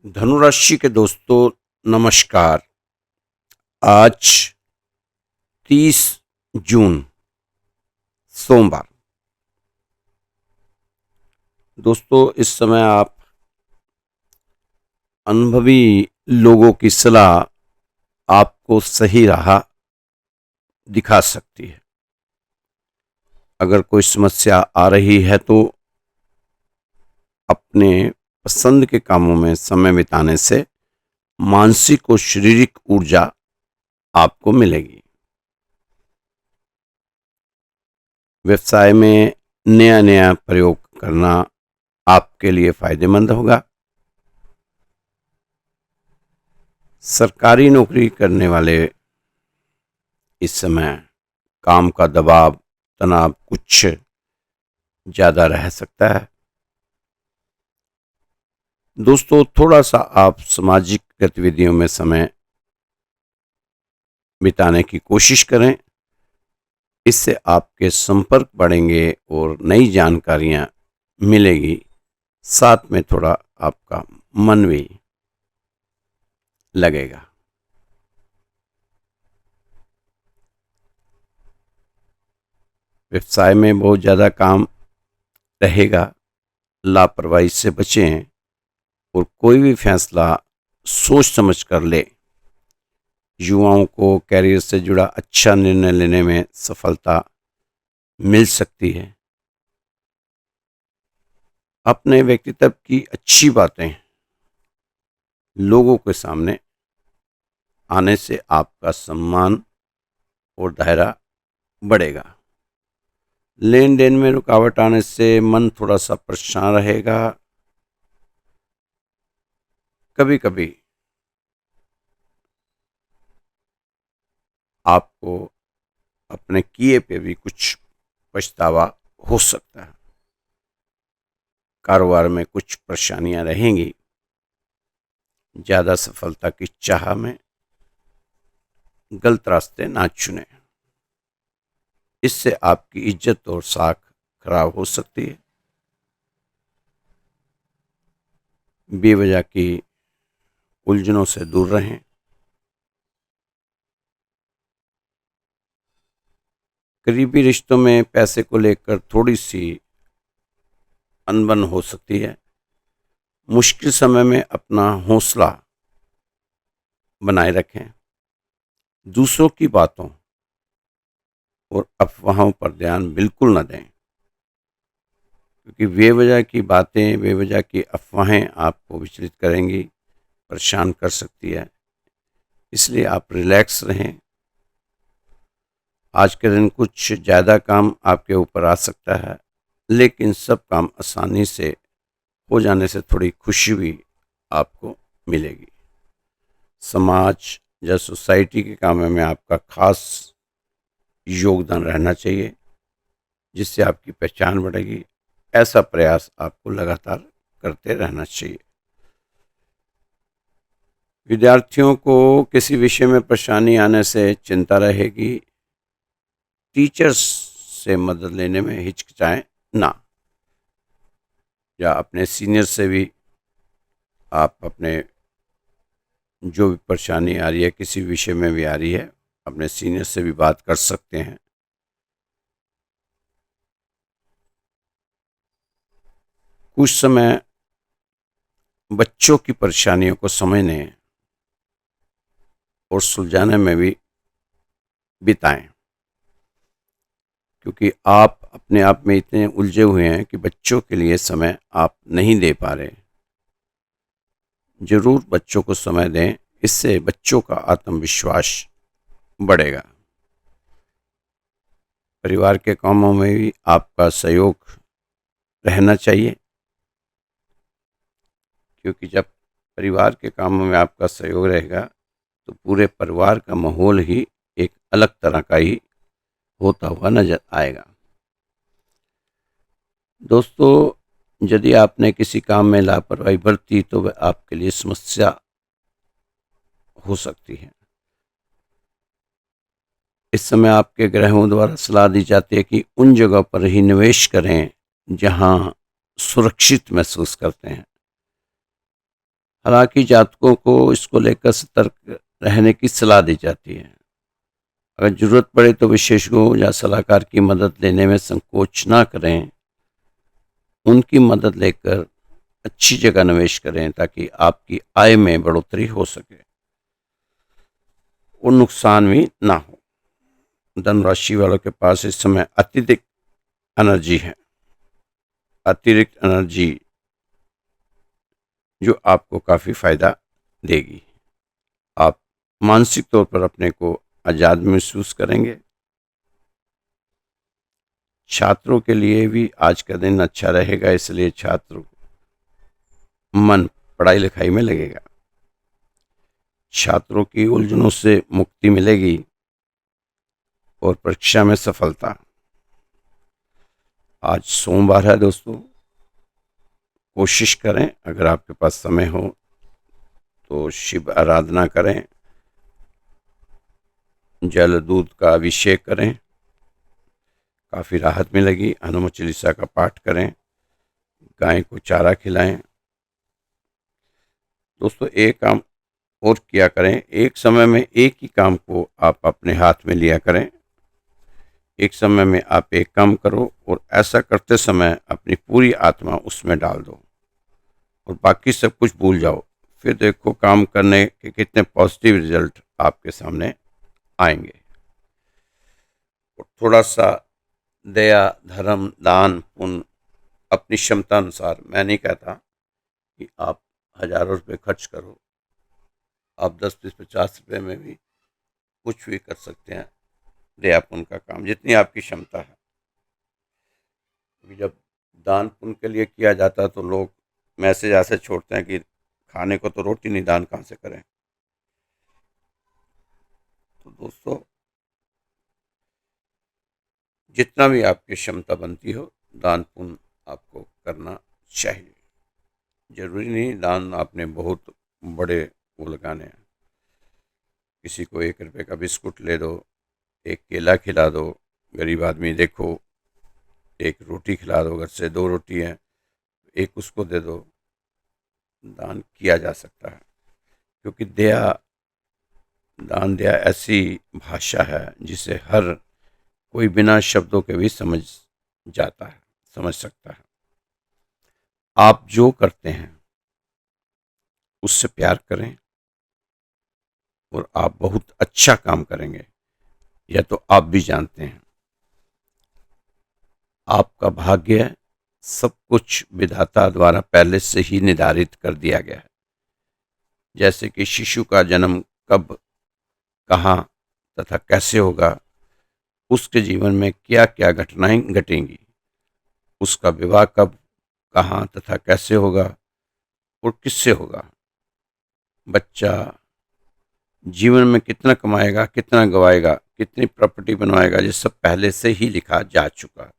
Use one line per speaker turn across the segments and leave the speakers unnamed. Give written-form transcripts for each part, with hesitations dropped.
धनुराशि के दोस्तों, नमस्कार। आज 30 जून सोमवार। दोस्तों, इस समय आप अनुभवी लोगों की सलाह आपको सही राह दिखा सकती है। अगर कोई समस्या आ रही है तो अपने पसंद के कामों में समय बिताने से मानसिक और शारीरिक ऊर्जा आपको मिलेगी। व्यवसाय में नया नया प्रयोग करना आपके लिए फायदेमंद होगा। सरकारी नौकरी करने वाले इस समय काम का दबाव, तनाव कुछ ज़्यादा रह सकता है। दोस्तों, थोड़ा सा आप सामाजिक गतिविधियों में समय बिताने की कोशिश करें। इससे आपके संपर्क बढ़ेंगे और नई जानकारियां मिलेगी। साथ में थोड़ा आपका मन भी लगेगा। व्यवसाय में बहुत ज़्यादा काम रहेगा। लापरवाही से बचें और कोई भी फैसला सोच समझ कर ले। युवाओं को कैरियर से जुड़ा अच्छा निर्णय लेने में सफलता मिल सकती है। अपने व्यक्तित्व की अच्छी बातें लोगों के सामने आने से आपका सम्मान और दायरा बढ़ेगा। लेन देन में रुकावट आने से मन थोड़ा सा परेशान रहेगा। कभी कभी आपको अपने किए पे भी कुछ पछतावा हो सकता है। कारोबार में कुछ परेशानियां रहेंगी। ज़्यादा सफलता की चाह में गलत रास्ते ना चुनें। इससे आपकी इज्जत और साख खराब हो सकती है। बेवजह की उलझनों से दूर रहें। करीबी रिश्तों में पैसे को लेकर थोड़ी सी अनबन हो सकती है। मुश्किल समय में अपना हौसला बनाए रखें। दूसरों की बातों और अफवाहों पर ध्यान बिल्कुल न दें, क्योंकि बेवजह की बातें, बेवजह की अफवाहें आपको विचलित करेंगी, परेशान कर सकती है। इसलिए आप रिलैक्स रहें। आज के दिन कुछ ज़्यादा काम आपके ऊपर आ सकता है, लेकिन सब काम आसानी से हो जाने से थोड़ी खुशी भी आपको मिलेगी। समाज या सोसाइटी के कामों में आपका खास योगदान रहना चाहिए, जिससे आपकी पहचान बढ़ेगी। ऐसा प्रयास आपको लगातार करते रहना चाहिए। विद्यार्थियों को किसी विषय में परेशानी आने से चिंता रहेगी। टीचर्स से मदद लेने में हिचकिचाएं ना, या अपने सीनियर से भी आप अपने जो भी परेशानी आ रही है, किसी विषय में भी आ रही है, अपने सीनियर से भी बात कर सकते हैं। कुछ समय बच्चों की परेशानियों को समझने और सुलझाने में भी बिताएं, क्योंकि आप अपने आप में इतने उलझे हुए हैं कि बच्चों के लिए समय आप नहीं दे पा रहे। जरूर बच्चों को समय दें। इससे बच्चों का आत्मविश्वास बढ़ेगा। परिवार के कामों में भी आपका सहयोग रहना चाहिए, क्योंकि जब परिवार के कामों में आपका सहयोग रहेगा तो पूरे परिवार का माहौल ही एक अलग तरह का ही होता हुआ नजर आएगा। दोस्तों, यदि आपने किसी काम में लापरवाही बरती तो वह आपके लिए समस्या हो सकती है। इस समय आपके ग्रहों द्वारा सलाह दी जाती है कि उन जगह पर ही निवेश करें जहां सुरक्षित महसूस करते हैं। हालांकि जातकों को इसको लेकर सतर्क रहने की सलाह दी जाती है। अगर जरूरत पड़े तो विशेषज्ञों या सलाहकार की मदद लेने में संकोच ना करें। उनकी मदद लेकर अच्छी जगह निवेश करें ताकि आपकी आय में बढ़ोतरी हो सके और नुकसान भी ना हो। धन राशि वालों के पास इस समय अत्यधिक एनर्जी है, अतिरिक्त एनर्जी जो आपको काफ़ी फायदा देगी। आप मानसिक तौर पर अपने को आज़ाद महसूस करेंगे। छात्रों के लिए भी आज का दिन अच्छा रहेगा, इसलिए छात्र मन पढ़ाई लिखाई में लगेगा। छात्रों की उलझनों से मुक्ति मिलेगी और परीक्षा में सफलता। आज सोमवार है दोस्तों, कोशिश करें अगर आपके पास समय हो तो शिव आराधना करें, जल दूध का अभिषेक करें, काफ़ी राहत मिलेगी। हनुमान चालीसा का पाठ करें, गाय को चारा खिलाएं। दोस्तों एक काम और किया करें, एक समय में एक ही काम को आप अपने हाथ में लिया करें। एक समय में आप एक काम करो और ऐसा करते समय अपनी पूरी आत्मा उसमें डाल दो और बाकी सब कुछ भूल जाओ। फिर देखो काम करने के कितने पॉजिटिव रिजल्ट आपके सामने आएंगे। और थोड़ा सा दया, धर्म, दान, पुण्य अपनी क्षमता अनुसार, मैं नहीं कहता कि आप हजारों रुपए खर्च करो, आप 10, 20, 50 रुपए में भी कुछ भी कर सकते हैं। दया पुण्य का काम जितनी आपकी क्षमता है। जब दान पुण्य के लिए किया जाता है तो लोग मैसेज ऐसे छोड़ते हैं कि खाने को तो रोटी नहीं, दान कहाँ से करें। तो दोस्तों जितना भी आपकी क्षमता बनती हो, दान पुण्य आपको करना चाहिए। जरूरी नहीं दान आपने बहुत बड़े वो लगाने हैं। किसी को 1 रुपए का बिस्कुट ले दो, एक केला खिला दो, गरीब आदमी देखो, एक रोटी खिला दो, घर से 2 रोटी है, एक उसको दे दो। दान किया जा सकता है क्योंकि दया, दान दया ऐसी भाषा है जिसे हर कोई बिना शब्दों के भी समझ जाता है, समझ सकता है। आप जो करते हैं उससे प्यार करें और आप बहुत अच्छा काम करेंगे, यह तो आप भी जानते हैं। आपका भाग्य सब कुछ विधाता द्वारा पहले से ही निर्धारित कर दिया गया है। जैसे कि शिशु का जन्म कब, कहाँ तथा कैसे होगा, उसके जीवन में क्या क्या घटनाएं घटेंगी, उसका विवाह कब, कहाँ तथा कैसे होगा और किससे होगा, बच्चा जीवन में कितना कमाएगा, कितना गवाएगा, कितनी प्रॉपर्टी बनवाएगा, ये सब पहले से ही लिखा जा चुका है।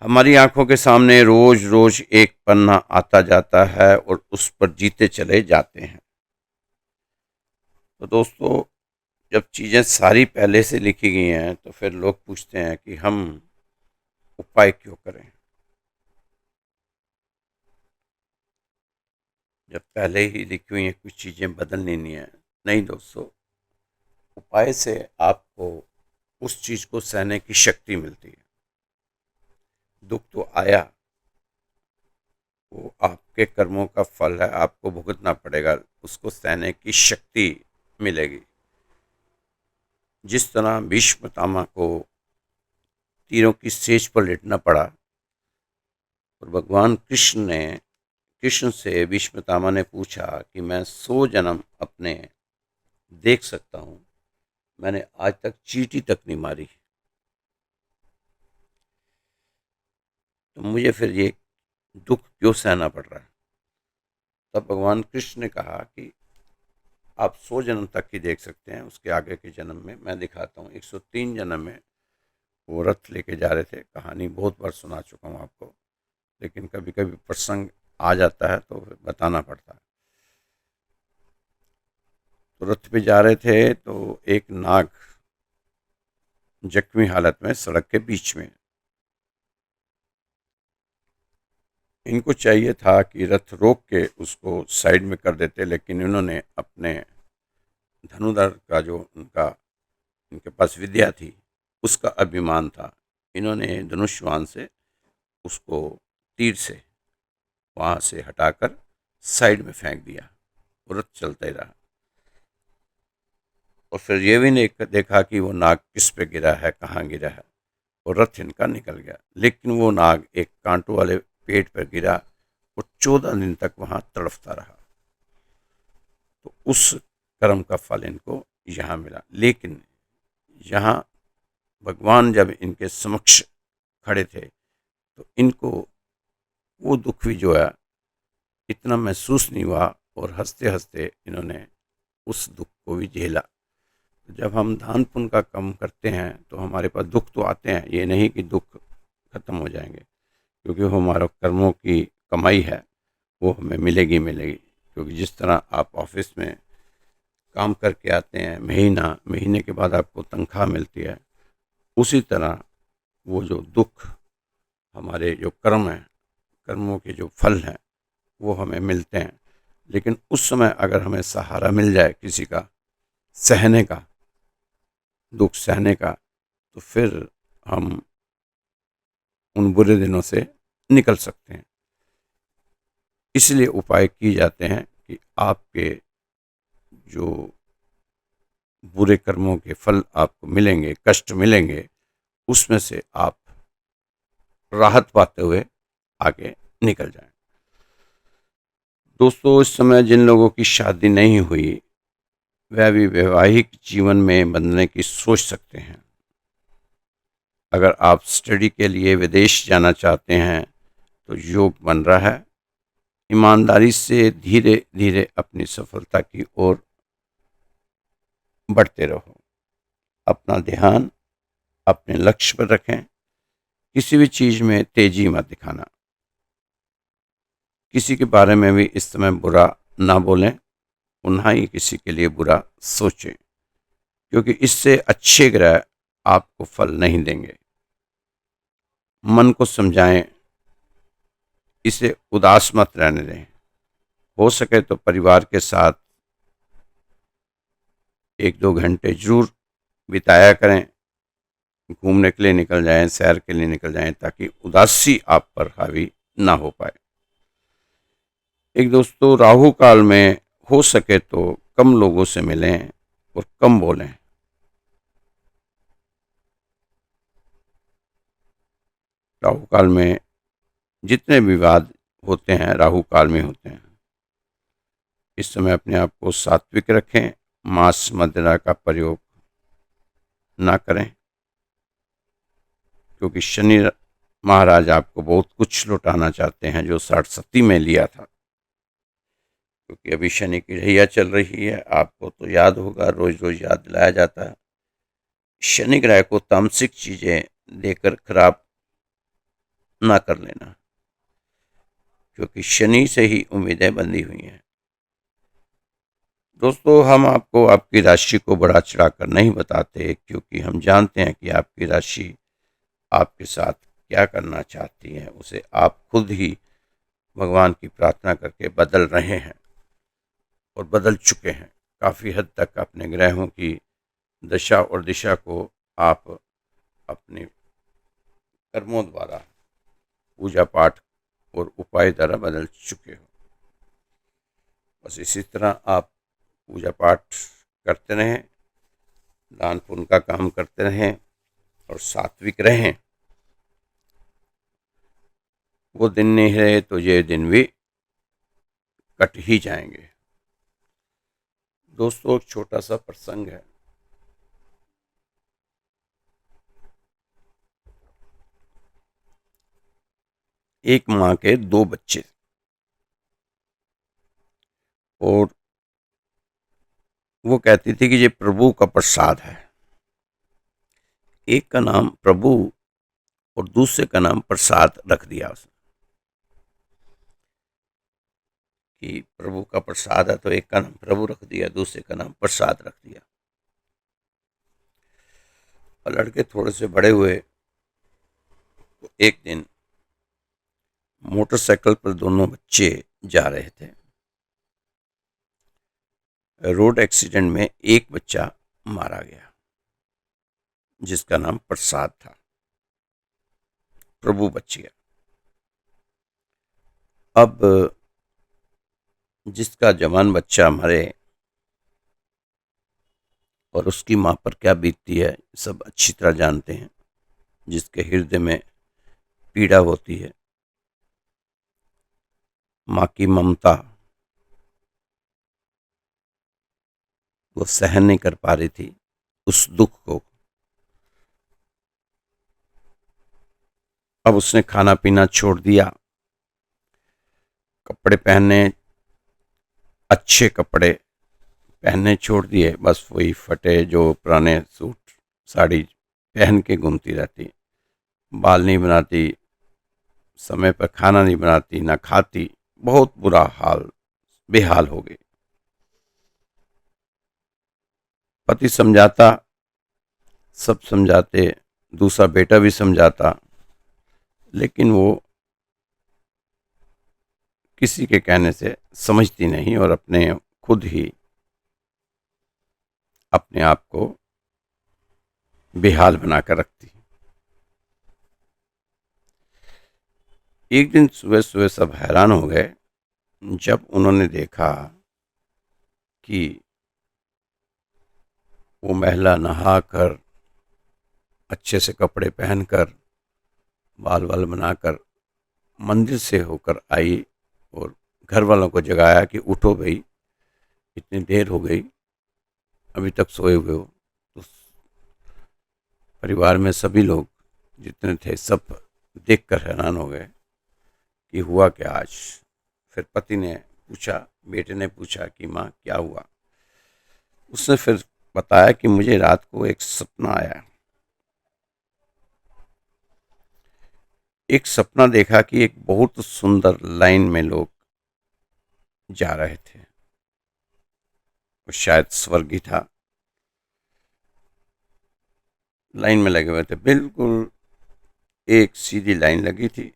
हमारी आंखों के सामने रोज रोज एक पन्ना आता जाता है और उस पर जीते चले जाते हैं। तो दोस्तों जब चीज़ें सारी पहले से लिखी गई हैं तो फिर लोग पूछते हैं कि हम उपाय क्यों करें, जब पहले ही लिखी हुई हैं कुछ चीज़ें बदलनी नहीं है। नहीं दोस्तों, उपाय से आपको उस चीज़ को सहने की शक्ति मिलती है। दुख तो आया, वो आपके कर्मों का फल है, आपको भुगतना पड़ेगा, उसको सहने की शक्ति मिलेगी। जिस तरह भीष्म पितामह को तीरों की सेज पर लेटना पड़ा और भगवान कृष्ण से भीष्म पितामह ने पूछा कि मैं 100 जन्म अपने देख सकता हूँ, मैंने आज तक चींटी तक नहीं मारी, तो मुझे फिर ये दुख क्यों सहना पड़ रहा है। तब भगवान कृष्ण ने कहा कि आप 100 जन्म तक ही देख सकते हैं, उसके आगे के जन्म में मैं दिखाता हूँ। 103 जन्म में वो रथ लेके जा रहे थे, कहानी बहुत बार सुना चुका हूँ आपको, लेकिन कभी कभी प्रसंग आ जाता है तो बताना पड़ता है। तो रथ पे जा रहे थे तो एक नाग जख्मी हालत में सड़क के बीच में इनको चाहिए था कि रथ रोक के उसको साइड में कर देते, लेकिन इन्होंने अपने धनुर्धर का जो इनके पास विद्या थी, उसका अभिमान था, इन्होंने धनुष्वान से उसको तीर से वहां से हटाकर साइड में फेंक दिया। रथ चलता ही रहा और फिर ये भी नहीं देखा कि वो नाग किस पे गिरा है, कहाँ गिरा है, और रथ इनका निकल गया। लेकिन वो नाग एक कांटों वाले पेड़ पर गिरा, वो 14 दिन तक वहां तड़फता रहा। तो उस कर्म का फल इनको यहाँ मिला। लेकिन यहाँ भगवान जब इनके समक्ष खड़े थे तो इनको वो दुख भी जो है इतना महसूस नहीं हुआ, और हंसते हंसते इन्होंने उस दुख को भी झेला। जब हम दान पुण्य का कम करते हैं तो हमारे पास दुख तो आते हैं, ये नहीं कि दुख खत्म हो जाएंगे, क्योंकि वो हमारा कर्मों की कमाई है, वो हमें मिलेगी मिलेगी। क्योंकि जिस तरह आप ऑफिस में काम करके आते हैं, महीने के बाद आपको तनख्वाह मिलती है, उसी तरह वो जो दुख, हमारे जो कर्म हैं, कर्मों के जो फल हैं, वो हमें मिलते हैं। लेकिन उस समय अगर हमें सहारा मिल जाए किसी का, सहने का, दुख सहने का, तो फिर हम उन बुरे दिनों से निकल सकते हैं। इसलिए उपाय किए जाते हैं कि आपके जो बुरे कर्मों के फल आपको मिलेंगे, कष्ट मिलेंगे, उसमें से आप राहत पाते हुए आगे निकल जाएं। दोस्तों, इस समय जिन लोगों की शादी नहीं हुई, वह भी वैवाहिक जीवन में बंधने की सोच सकते हैं। अगर आप स्टडी के लिए विदेश जाना चाहते हैं तो योग बन रहा है। ईमानदारी से धीरे धीरे अपनी सफलता की ओर बढ़ते रहो। अपना ध्यान अपने लक्ष्य पर रखें। किसी भी चीज में तेजी मत दिखाना। किसी के बारे में भी इस समय बुरा ना बोलें, ना ही किसी के लिए बुरा सोचें, क्योंकि इससे अच्छे ग्रह आपको फल नहीं देंगे। मन को समझाएं, इसे उदास मत रहने दें। हो सके तो परिवार के साथ 1-2 घंटे जरूर बिताया करें। घूमने के लिए निकल जाएं, सैर के लिए निकल जाएं, ताकि उदासी आप पर हावी ना हो पाए। एक दोस्तों, राहु काल में हो सके तो कम लोगों से मिलें और कम बोलें। राहु काल में जितने विवाद होते हैं, राहु काल में होते हैं। इस समय अपने आप को सात्विक रखें। मांस मदिरा का प्रयोग ना करें, क्योंकि शनि महाराज आपको बहुत कुछ लौटाना चाहते हैं जो 60 में लिया था। क्योंकि अभी शनि की ढैया चल रही है, आपको तो याद होगा, रोज रोज याद दिलाया जाता है। शनि ग्रह को तामसिक चीजें देकर खराब ना कर लेना, क्योंकि शनि से ही उम्मीदें बंधी हुई हैं। दोस्तों, हम आपको आपकी राशि को बढ़ा चढ़ा कर नहीं बताते, क्योंकि हम जानते हैं कि आपकी राशि आपके साथ क्या करना चाहती है। उसे आप खुद ही भगवान की प्रार्थना करके बदल रहे हैं और बदल चुके हैं। काफ़ी हद तक अपने ग्रहों की दशा और दिशा को आप अपने कर्मों द्वारा, पूजा पाठ और उपाय द्वारा बदल चुके हो। बस इसी तरह आप पूजा पाठ करते रहें, दान पुण्य का काम करते रहें और सात्विक रहें। वो दिन नहीं रहे तो ये दिन भी कट ही जाएंगे। दोस्तों, एक छोटा सा प्रसंग है। एक माँ के 2 बच्चे, और वो कहती थी कि ये प्रभु का प्रसाद है। एक का नाम प्रभु और दूसरे का नाम प्रसाद रख दिया उसने, कि प्रभु का प्रसाद है, तो एक का नाम प्रभु रख दिया, दूसरे का नाम प्रसाद रख दिया। और लड़के थोड़े से बड़े हुए तो एक दिन मोटरसाइकिल पर दोनों बच्चे जा रहे थे। रोड एक्सीडेंट में एक बच्चा मारा गया जिसका नाम प्रसाद था। प्रभु बच गया। अब जिसका जवान बच्चा मरे और उसकी माँ पर क्या बीतती है सब अच्छी तरह जानते हैं। जिसके हृदय में पीड़ा होती है, माँ की ममता वो सहन नहीं कर पा रही थी उस दुख को। अब उसने खाना पीना छोड़ दिया, कपड़े पहनने, अच्छे कपड़े पहनने छोड़ दिए। बस वही फटे जो पुराने सूट साड़ी पहन के घूमती रहती। बाल नहीं बनाती, समय पर खाना नहीं बनाती, ना खाती। बहुत बुरा हाल, बेहाल हो गई। पति समझाता, सब समझाते, दूसरा बेटा भी समझाता, लेकिन वो किसी के कहने से समझती नहीं और अपने खुद ही अपने आप को बेहाल बनाकर रखती। एक दिन सुबह सुबह सब हैरान हो गए जब उन्होंने देखा कि वो महिला नहाकर, अच्छे से कपड़े पहनकर, बाल वाल बनाकर मंदिर से होकर आई और घर वालों को जगाया कि उठो भाई, इतनी देर हो गई, अभी तक सोए हुए हो। तो परिवार में सभी लोग जितने थे सब देखकर हैरान हो गए कि हुआ क्या आज। फिर पति ने पूछा, बेटे ने पूछा कि माँ क्या हुआ। उसने फिर बताया कि मुझे रात को एक सपना आया। एक सपना देखा कि एक बहुत सुंदर लाइन में लोग जा रहे थे, वो शायद स्वर्ग ही था। लाइन में लगे हुए थे, बिल्कुल एक सीधी लाइन लगी थी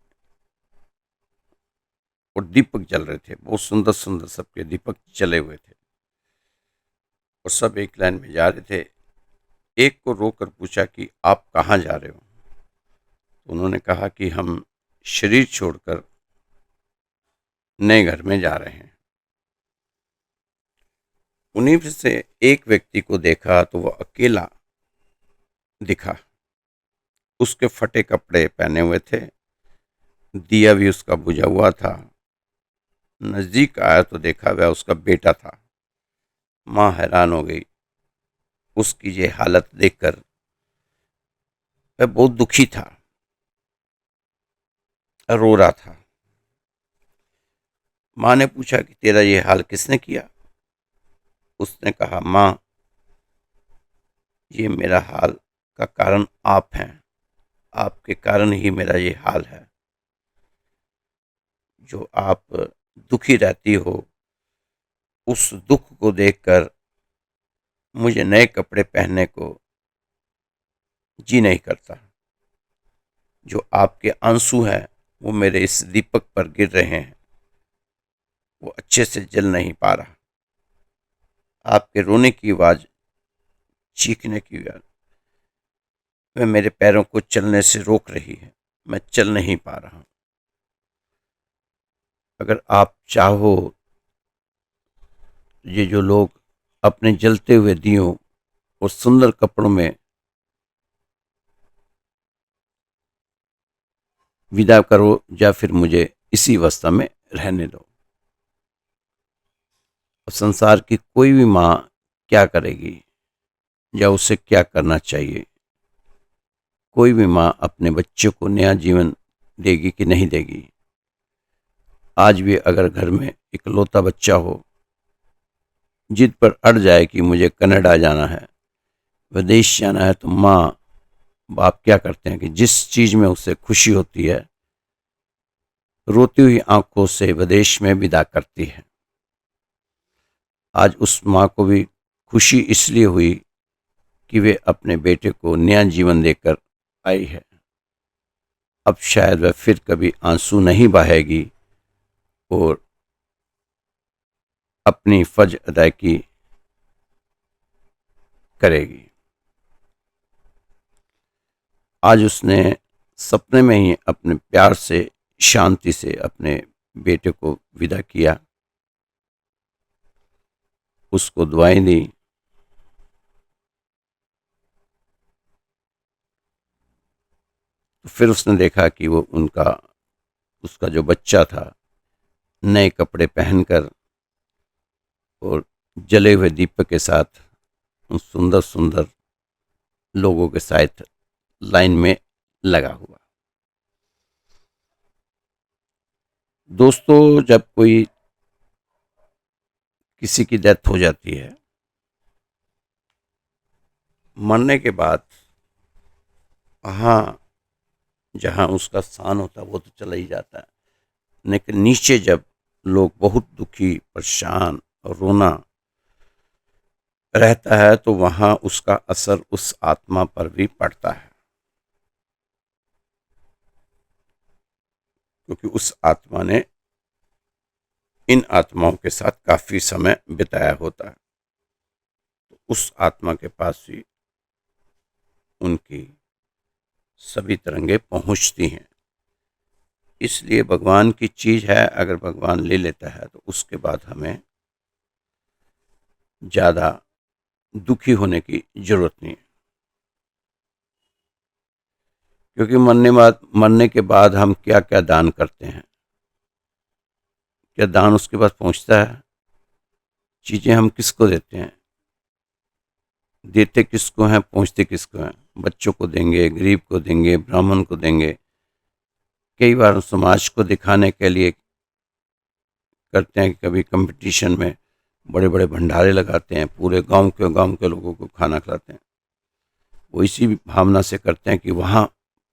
और दीपक जल रहे थे। बहुत सुंदर सुंदर सबके दीपक जले हुए थे और सब एक लाइन में जा रहे थे। एक को रोककर पूछा कि आप कहाँ जा रहे हो। तो उन्होंने कहा कि हम शरीर छोड़कर नए घर में जा रहे हैं। उन्हीं में से एक व्यक्ति को देखा तो वह अकेला दिखा। उसके फटे कपड़े पहने हुए थे, दिया भी उसका बुझा हुआ था। नजदीक आया तो देखा वह उसका बेटा था। माँ हैरान हो गई उसकी ये हालत देखकर। वह बहुत दुखी था, रो रहा था। माँ ने पूछा कि तेरा ये हाल किसने किया। उसने कहा, माँ ये मेरा हाल का कारण आप हैं, आपके कारण ही मेरा ये हाल है। जो आप दुखी रहती हो उस दुख को देखकर मुझे नए कपड़े पहनने को जी नहीं करता। जो आपके आंसू हैं वो मेरे इस दीपक पर गिर रहे हैं, वो अच्छे से जल नहीं पा रहा। आपके रोने की आवाज़, चीखने की आवाज़ वह मेरे पैरों को चलने से रोक रही है, मैं चल नहीं पा रहा हूं। अगर आप चाहो, ये जो लोग अपने जलते हुए दियों और सुंदर कपड़ों में विदा करो या फिर मुझे इसी अवस्था में रहने दो। संसार की कोई भी माँ क्या करेगी या उसे क्या करना चाहिए। कोई भी माँ अपने बच्चों को नया जीवन देगी कि नहीं देगी। आज भी अगर घर में इकलौता बच्चा हो, जिद पर अड़ जाए कि मुझे कनाडा जाना है, विदेश जाना है, तो माँ बाप क्या करते हैं कि जिस चीज़ में उसे खुशी होती है रोती हुई आंखों से विदेश में विदा करती है। आज उस माँ को भी खुशी इसलिए हुई कि वे अपने बेटे को नया जीवन देकर आई है। अब शायद वह फिर कभी आंसू नहीं बहाएगी और अपनी फर्ज अदायगी करेगी। आज उसने सपने में ही अपने प्यार से, शांति से अपने बेटे को विदा किया, उसको दुआएं दी। तो फिर उसने देखा कि वो उसका जो बच्चा था नए कपड़े पहनकर और जले हुए दीपक के साथ उन सुंदर सुंदर लोगों के साथ लाइन में लगा हुआ। दोस्तों, जब कोई किसी की डेथ हो जाती है, मरने के बाद हाँ, जहाँ उसका स्थान होता है वो तो चला ही जाता है, लेकिन नीचे जब लोग बहुत दुखी, परेशान और रोना रहता है तो वहाँ उसका असर उस आत्मा पर भी पड़ता है, क्योंकि उस आत्मा ने इन आत्माओं के साथ काफी समय बिताया होता है। तो उस आत्मा के पास भी उनकी सभी तरंगे पहुंचती हैं। इसलिए भगवान की चीज है, अगर भगवान ले लेता है तो उसके बाद हमें ज्यादा दुखी होने की जरूरत नहीं है, क्योंकि मरने के बाद हम क्या क्या दान करते हैं, क्या दान उसके पास पहुंचता है? चीजें हम किसको देते हैं, देते किसको हैं, पहुंचते किसको हैं? बच्चों को देंगे, गरीब को देंगे, ब्राह्मण को देंगे। कई बार समाज को दिखाने के लिए करते हैं कि कभी कंपटीशन में बड़े बड़े भंडारे लगाते हैं, पूरे गांव के लोगों को खाना खिलाते हैं। वो इसी भावना से करते हैं कि वहां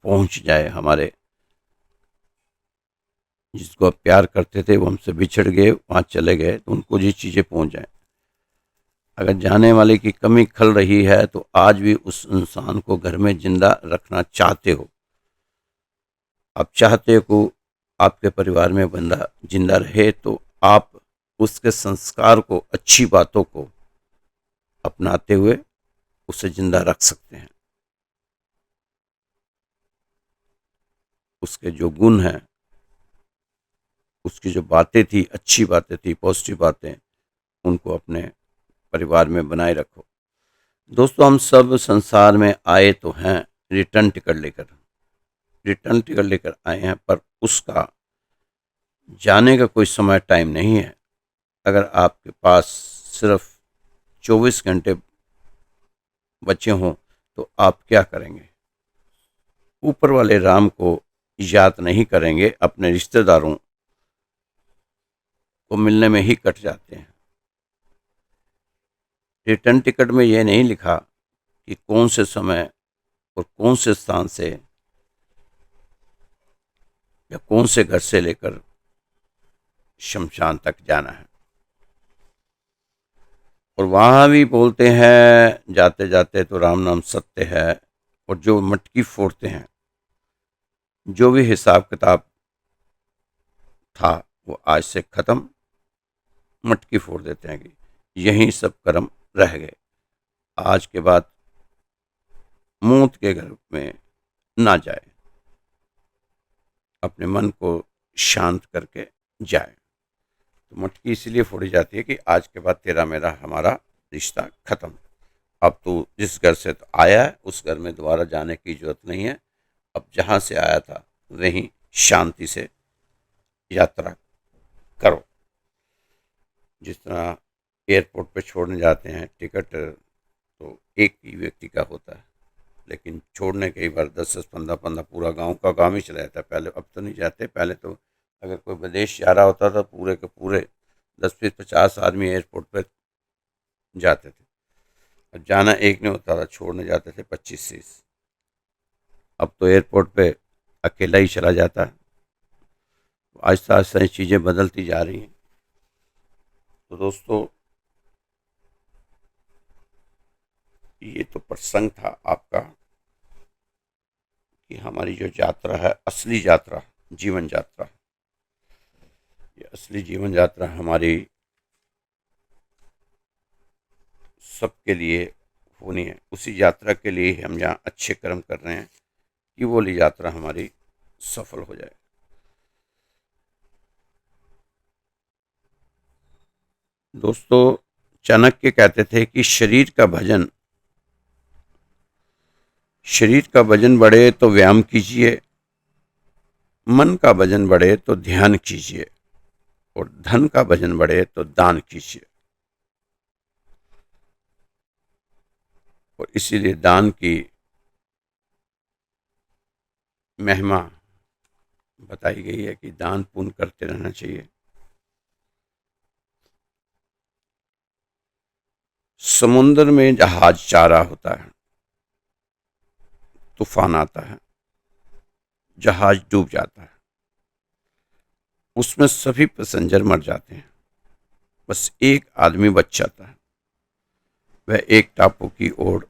पहुंच जाए, हमारे जिसको आप प्यार करते थे वो हमसे बिछड़ गए, वहां चले गए, तो उनको ये चीजें पहुंच जाए। अगर जाने वाले की कमी खल रही है तो आज भी उस इंसान को घर में जिंदा रखना चाहते हो, आप चाहते हो कि आपके परिवार में बंदा जिंदा रहे, तो आप उसके संस्कार को, अच्छी बातों को अपनाते हुए उसे जिंदा रख सकते हैं। उसके जो गुण हैं, उसकी जो बातें थी, अच्छी बातें थी, पॉजिटिव बातें, उनको अपने परिवार में बनाए रखो। दोस्तों, हम सब संसार में आए तो हैं रिटर्न टिकट लेकर आए हैं, पर उसका जाने का कोई समय टाइम नहीं है। अगर आपके पास सिर्फ 24 घंटे बचे हों तो आप क्या करेंगे? ऊपर वाले राम को याद नहीं करेंगे, अपने रिश्तेदारों को मिलने में ही कट जाते हैं। रिटर्न टिकट में यह नहीं लिखा कि कौन से समय और कौन से स्थान से या कौन से घर से लेकर शमशान तक जाना है। और वहां भी बोलते हैं जाते जाते तो राम नाम सत्य है, और जो मटकी फोड़ते हैं, जो भी हिसाब किताब था वो आज से खत्म, मटकी फोड़ देते हैं कि यही सब कर्म रह गए, आज के बाद मौत के घर में ना जाए, अपने मन को शांत करके जाए। तो मटकी इसलिए फोड़ी जाती है कि आज के बाद तेरा मेरा हमारा रिश्ता खत्म। अब तो जिस घर से तो आया है उस घर में दोबारा जाने की जरूरत नहीं है। अब जहां से आया था वहीं शांति से यात्रा करो। जिस तरह एयरपोर्ट पे छोड़ने जाते हैं, टिकट तो एक ही व्यक्ति का होता है, लेकिन छोड़ने कई बार 10-10, 15-15 पूरा गांव का काम ही चला जाता है। पहले, अब तो नहीं जाते, पहले तो अगर कोई विदेश जा रहा होता था पूरे के पूरे 10-20-50 आदमी एयरपोर्ट पर जाते थे। अब जाना एक नहीं होता था, छोड़ने जाते थे 25-30। अब तो एयरपोर्ट पे अकेला ही चला जाता है। तो आहिस्ता आहिस्ता ये चीज़ें बदलती जा रही हैं। तो दोस्तों, ये तो प्रसंग था आपका कि हमारी जो यात्रा है, असली यात्रा, जीवन यात्रा, ये असली जीवन यात्रा हमारी सबके लिए होनी है। उसी यात्रा के लिए ही हम यहाँ अच्छे कर्म कर रहे हैं कि वो यात्रा हमारी सफल हो जाए। दोस्तों, चाणक्य कहते थे कि शरीर का वजन बढ़े तो व्यायाम कीजिए, मन का वजन बढ़े तो ध्यान कीजिए, और धन का वजन बढ़े तो दान कीजिए। और इसीलिए दान की महिमा बताई गई है कि दान पुण्य करते रहना चाहिए। समुद्र में जहाज जा रहा होता है, तूफान आता है, जहाज डूब जाता है, उसमें सभी पैसेंजर मर जाते हैं, बस एक आदमी बच जाता है। वह एक टापू की ओर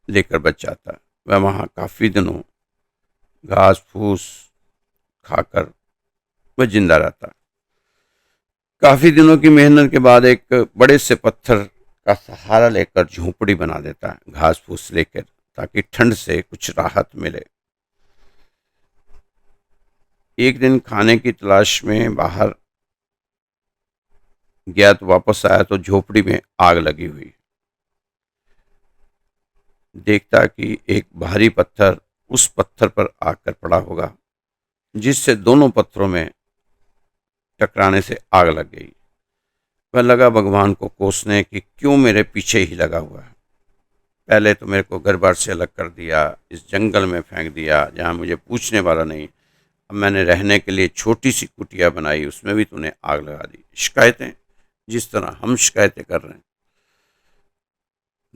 लेकर बच जाता है। वह वहां काफी दिनों घास फूस खाकर वह जिंदा रहता है। काफी दिनों की मेहनत के बाद एक बड़े से पत्थर का सहारा लेकर झोपड़ी बना देता है, घास फूस लेकर, ताकि ठंड से कुछ राहत मिले। एक दिन खाने की तलाश में बाहर गया तो वापस आया तो झोपड़ी में आग लगी हुई। देखता कि एक भारी पत्थर उस पत्थर पर आकर पड़ा होगा, जिससे दोनों पत्थरों में टकराने से आग लग गई। वह लगा भगवान को कोसने कि क्यों मेरे पीछे ही लगा हुआ है। पहले तो मेरे को घर बार से अलग कर दिया, इस जंगल में फेंक दिया जहाँ मुझे पूछने वाला नहीं। अब मैंने रहने के लिए छोटी सी कुटिया बनाई, उसमें भी तूने आग लगा दी। शिकायतें, जिस तरह हम शिकायतें कर रहे हैं,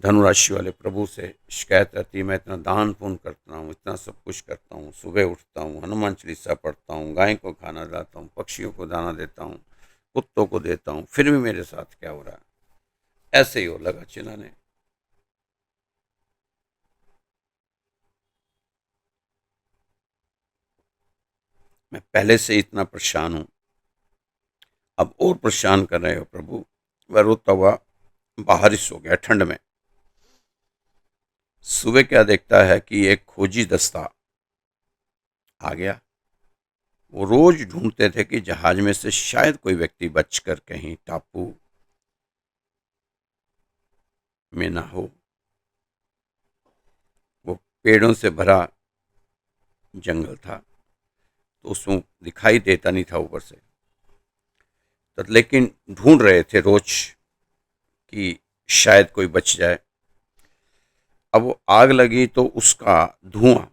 धनुराशि वाले प्रभु से शिकायत रहती है, मैं इतना दान पुण्य करता हूँ, इतना सब कुछ करता हूँ, सुबह उठता हूँ, हनुमान चालीसा पढ़ता हूँ, गाय को खाना डालता हूँ, पक्षियों को दाना देता हूँ, कुत्तों को देता हूँ, फिर भी मेरे साथ क्या हो रहा है। ऐसे ही हो लगा चिल्लाने। मैं पहले से इतना परेशान हूँ, अब और परेशान कर रहे हो प्रभु। वह रोता हुआ बाहर ही सो गया ठंड में। सुबह क्या देखता है कि एक खोजी दस्ता आ गया। वो रोज ढूंढते थे कि जहाज में से शायद कोई व्यक्ति बचकर कहीं टापू में ना हो। वो पेड़ों से भरा जंगल था, तो उसमें दिखाई देता नहीं था ऊपर से, तो लेकिन ढूंढ रहे थे रोज कि शायद कोई बच जाए। अब वो आग लगी तो उसका धुआं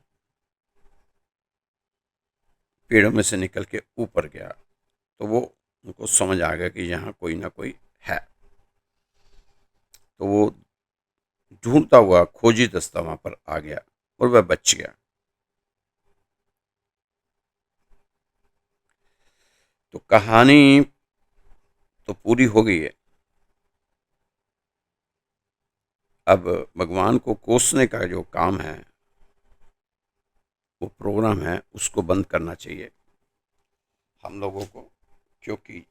पेड़ों में से निकल के ऊपर गया, तो वो उनको समझ आ गया कि यहाँ कोई ना कोई है। तो वो ढूंढता हुआ खोजी दस्ता वहां पर आ गया और वह बच गया। तो कहानी तो पूरी हो गई है। अब भगवान को कोसने का जो काम है, वो प्रोग्राम है, उसको बंद करना चाहिए हम लोगों को। क्योंकि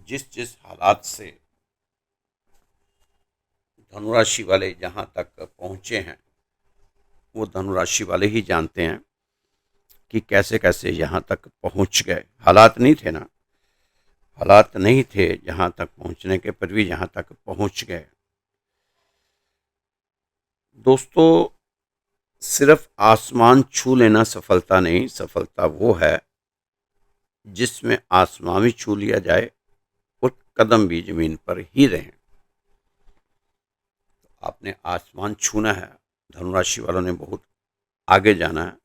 जिस जिस हालात से धनुराशि वाले जहां तक पहुंचे हैं, वो धनुराशि वाले ही जानते हैं कि कैसे कैसे यहाँ तक पहुंच गए। हालात नहीं थे ना, हालात नहीं थे जहां तक पहुंचने के, पर भी यहाँ तक पहुंच गए। दोस्तों, सिर्फ आसमान छू लेना सफलता नहीं, सफलता वो है जिसमें आसमान भी छू लिया जाए और कदम भी जमीन पर ही रहें। आपने आसमान छूना है, धनुराशि वालों ने बहुत आगे जाना है,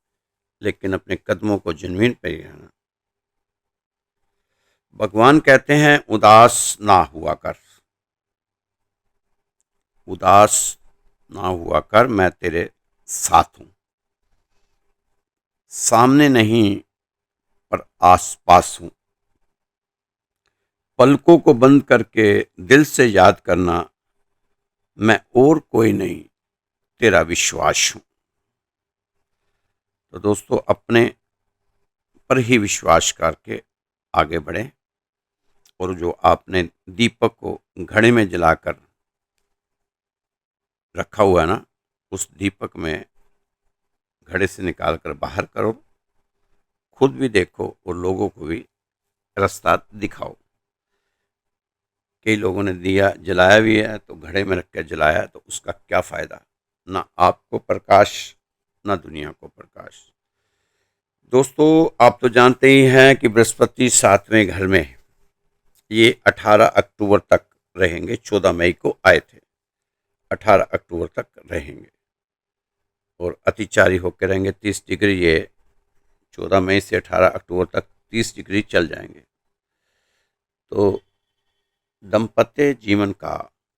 लेकिन अपने कदमों को जमीन पर ही रहना। भगवान कहते हैं उदास ना हुआ कर, उदास ना हुआ कर, मैं तेरे साथ हूं। सामने नहीं पर आसपास हूं। पलकों को बंद करके दिल से याद करना, मैं और कोई नहीं, तेरा विश्वास हूं। तो दोस्तों अपने पर ही विश्वास करके आगे बढ़ें, और जो आपने दीपक को घड़े में जलाकर रखा हुआ है ना, उस दीपक में घड़े से निकाल कर बाहर करो, खुद भी देखो और लोगों को भी रास्ता दिखाओ। कई लोगों ने दिया जलाया भी है तो घड़े में रख कर जलाया है, तो उसका क्या फ़ायदा, ना आपको प्रकाश ना दुनिया को प्रकाश। दोस्तों आप तो जानते ही हैं कि बृहस्पति 7वें घर में, ये 18 अक्टूबर तक रहेंगे। 14 मई को आए थे, 18 अक्टूबर तक रहेंगे और अतिचारी होकर रहेंगे 30 डिग्री। ये 14 मई से 18 अक्टूबर तक 30 डिग्री चल जाएंगे। तो दाम्पत्य जीवन का,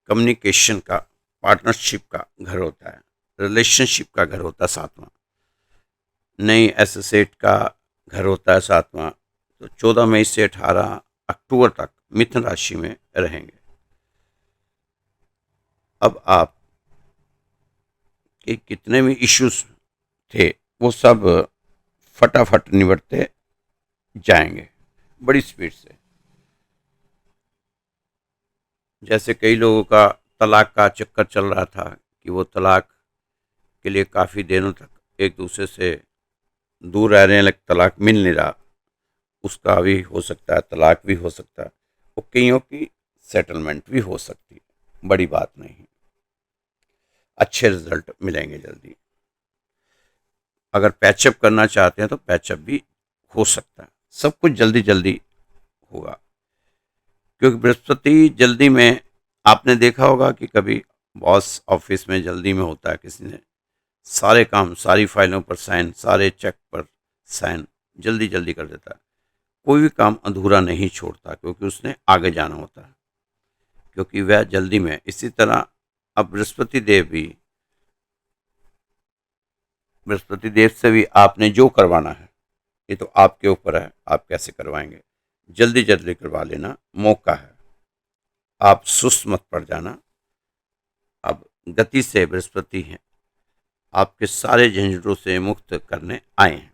कम्युनिकेशन का, पार्टनरशिप का घर होता है, रिलेशनशिप का घर होता है 7वां, नई एसोसिएट का घर होता है 7वां। तो 14 मई से 18 अक्टूबर तक मिथुन राशि में रहेंगे। अब आप के कितने भी इश्यूज थे वो सब फटाफट निबटते जाएंगे बड़ी स्पीड से। जैसे कई लोगों का तलाक का चक्कर चल रहा था कि वो तलाक के लिए काफ़ी दिनों तक एक दूसरे से दूर रह रहे हैं, लेकिन तलाक मिल नहीं रहा, उसका भी हो सकता है, तलाक भी हो सकता है, और कईयों की सेटलमेंट भी हो सकती है। बड़ी बात नहीं, अच्छे रिजल्ट मिलेंगे जल्दी। अगर पैचअप करना चाहते हैं तो पैचअप भी हो सकता है। सब कुछ जल्दी जल्दी होगा, क्योंकि बृहस्पति जल्दी में, आपने देखा होगा कि कभी बॉस ऑफिस में जल्दी में होता है, किसी ने सारे काम, सारी फाइलों पर साइन, सारे चेक पर साइन जल्दी जल्दी कर देता है। कोई भी काम अधूरा नहीं छोड़ता, क्योंकि उसने आगे जाना होता है, क्योंकि वह जल्दी में। इसी तरह अब बृहस्पति देव से भी आपने जो करवाना है, ये तो आपके ऊपर है, आप कैसे करवाएंगे। जल्दी जल्दी करवा लेना, मौका है, आप सुस्त मत पड़ जाना। अब गति से बृहस्पति हैं, आपके सारे झंझटों से मुक्त करने आए हैं।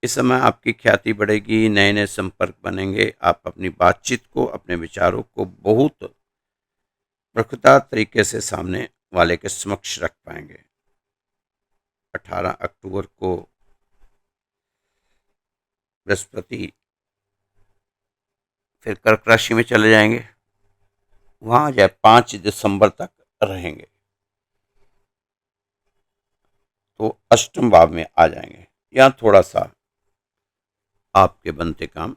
इस समय आपकी ख्याति बढ़ेगी, नए नए संपर्क बनेंगे, आप अपनी बातचीत को, अपने विचारों को बहुत प्रखरता तरीके से सामने वाले के समक्ष रख पाएंगे। 18 अक्टूबर को बृहस्पति फिर कर्क राशि में चले जाएंगे, वहां जाए 5 दिसंबर तक रहेंगे, तो अष्टम भाव में आ जाएंगे। यहाँ थोड़ा सा आपके बनते काम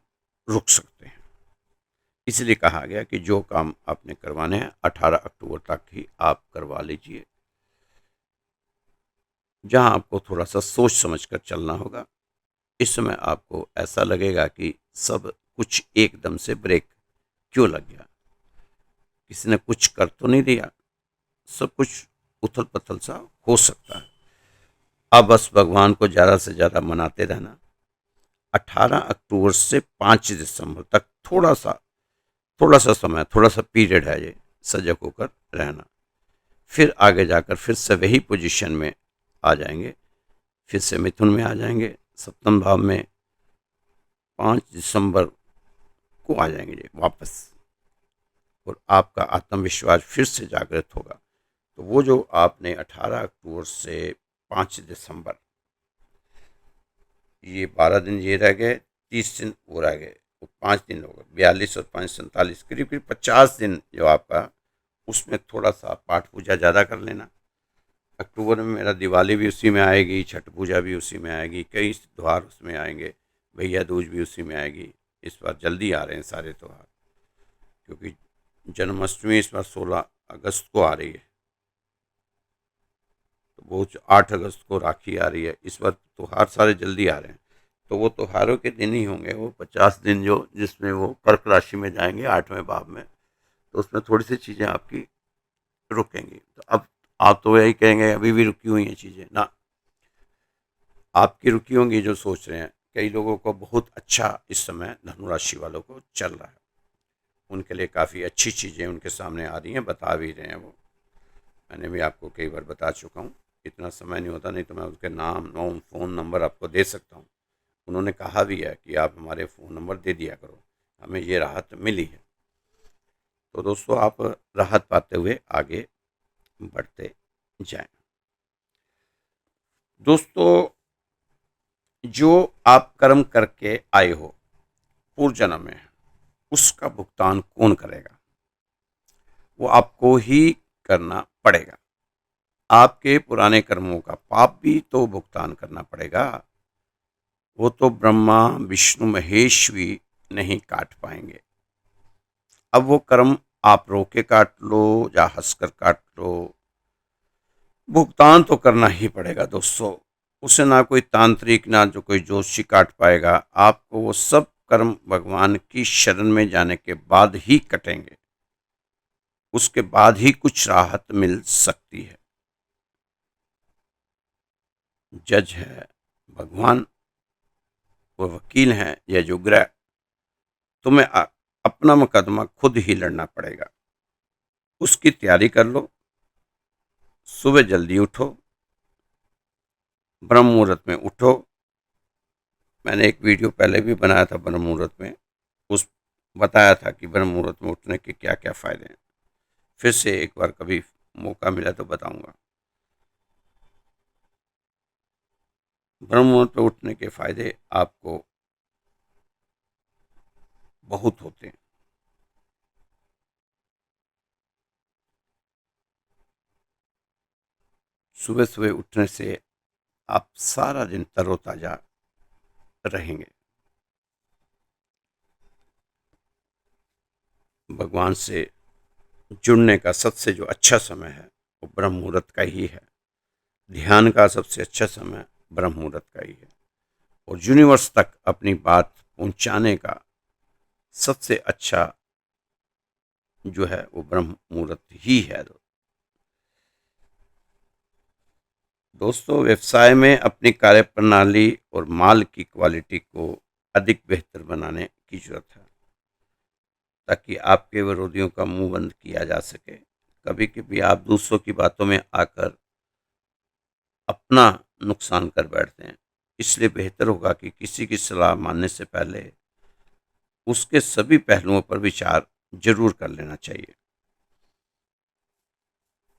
रुक सकते हैं। इसलिए कहा गया कि जो काम आपने करवाने हैं 18 अक्टूबर तक ही आप करवा लीजिए। जहां आपको थोड़ा सा सोच समझकर चलना होगा। इस समय आपको ऐसा लगेगा कि सब कुछ एकदम से ब्रेक क्यों लग गया, किसी ने कुछ कर तो नहीं दिया, सब कुछ उथल पथल सा हो सकता है। अब बस भगवान को ज़्यादा से ज़्यादा मनाते रहना। 18 अक्टूबर से 5 दिसंबर तक थोड़ा सा समय, थोड़ा सा पीरियड है, ये सजग होकर रहना। फिर आगे जाकर फिर से वही पोजीशन में आ जाएंगे, फिर से मिथुन में आ जाएंगे, सप्तम भाव में 5 दिसंबर को आ जाएंगे वापस, और आपका आत्मविश्वास फिर से जागृत होगा। तो वो जो आपने 18 अक्टूबर से 5 दिसंबर, ये 12 दिन ये रह गए, 30 दिन वो रह गए, वो 5 दिन हो गए, 42 और 5 47, करीब करीब 50 दिन जो आपका, उसमें थोड़ा सा पाठ पूजा ज़्यादा कर लेना। अक्टूबर में मेरा दिवाली भी उसी में आएगी, छठ पूजा भी उसी में आएगी, कई त्यौहार उसमें आएंगे, भैया दूज भी उसी में आएगी। इस बार जल्दी आ रहे हैं सारे त्यौहार, क्योंकि जन्माष्टमी इस बार 16 अगस्त को आ रही है, तो वो 8 अगस्त को राखी आ रही है। इस बार त्यौहार सारे जल्दी आ रहे हैं, तो वो त्योहारों के दिन ही होंगे वो 50 दिन, जो जिसमें वो कर्क राशि में जाएंगे 8वें भाव में, तो उसमें थोड़ी सी चीज़ें आपकी रुकेंगी। तो अब आप तो यही कहेंगे अभी भी रुकी हुई हैं चीज़ें ना, आपकी रुकी होंगी जो सोच रहे हैं। कई लोगों को बहुत अच्छा इस समय धनु राशि वालों को चल रहा है, उनके लिए काफ़ी अच्छी चीज़ें उनके सामने आ रही हैं, बता भी रहे हैं वो। मैंने भी आपको कई बार बता चुका हूँ। इतना समय नहीं होता, नहीं तो मैं उसके नाम नोम फ़ोन नंबर आपको दे सकता हूँ। उन्होंने कहा भी है कि आप हमारे फ़ोन नंबर दे दिया करो, हमें ये राहत मिली है। तो दोस्तों आप राहत पाते हुए आगे बढ़ते जाएं। दोस्तों, जो आप कर्म करके आए हो पूर्व जन्म में, उसका भुगतान कौन करेगा? वो आपको ही करना पड़ेगा। आपके पुराने कर्मों का पाप भी तो भुगतान करना पड़ेगा। वो तो ब्रह्मा विष्णु महेश भी नहीं काट पाएंगे। अब वो कर्म आप रो के काट लो या हंसकर काट लो, भुगतान तो करना ही पड़ेगा दोस्तों। उसे ना कोई तांत्रिक ना जो कोई जोशी काट पाएगा। आपको वो सब कर्म भगवान की शरण में जाने के बाद ही कटेंगे, उसके बाद ही कुछ राहत मिल सकती है। जज है भगवान, वो वकील हैं या जो ग्रह, तुम्हें अपना मुकदमा खुद ही लड़ना पड़ेगा। उसकी तैयारी कर लो। सुबह जल्दी उठो, ब्रह्म मुहूर्त में उठो। मैंने एक वीडियो पहले भी बनाया था ब्रह्म मुहूर्त में, उस बताया था कि ब्रह्म मुहूर्त में उठने के क्या क्या फ़ायदे हैं। फिर से एक बार कभी मौका मिला तो बताऊंगा। ब्रह्म मुहूर्त में उठने के फ़ायदे आपको बहुत होते हैं। सुबह सुबह उठने से आप सारा दिन तरोताज़ा रहेंगे। भगवान से जुड़ने का सबसे जो अच्छा समय है वो ब्रह्म मुहूर्त का ही है। ध्यान का सबसे अच्छा समय ब्रह्म मुहूर्त का ही है। और यूनिवर्स तक अपनी बात पहुंचाने का सबसे अच्छा जो है वो ब्रह्म मुहूर्त ही है। दोस्तों, व्यवसाय में अपनी कार्यप्रणाली और माल की क्वालिटी को अधिक बेहतर बनाने की जरूरत है, ताकि आपके विरोधियों का मुंह बंद किया जा सके। कभी कभी आप दूसरों की बातों में आकर अपना नुकसान कर बैठते हैं। इसलिए बेहतर होगा कि किसी की सलाह मानने से पहले उसके सभी पहलुओं पर विचार जरूर कर लेना चाहिए।